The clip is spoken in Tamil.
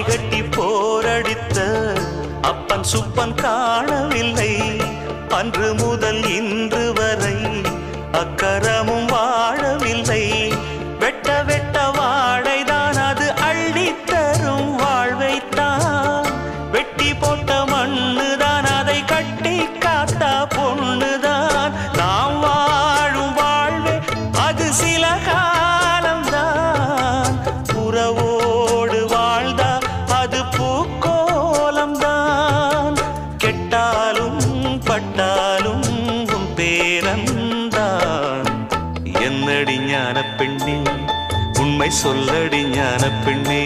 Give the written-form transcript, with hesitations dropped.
கட்டி போரடித்த அப்பன் சுப்பன் காணவில்லை. அன்று முதல் இன்று வரை அக்கரமும் வாழவில்லை. வெட்ட வெட்ட வாழைதான் அது அள்ளித்தரும் வாழ்வைத்தான். வெட்டி போட்ட மண்ணுதான் அதை கட்டி காத்தா பொண்ணுதான். நாம் வாழும் வாழ்வே அது சில காலம்தான். உறவோடு வாழ்ந்தா அது பூக்கோலம்தான். கெட்டாலும் பட்டாலும் உன் பேரன்தான். என்னடி ஞான பெண்ணே, உண்மை சொல்லடி ஞான பெண்ணே.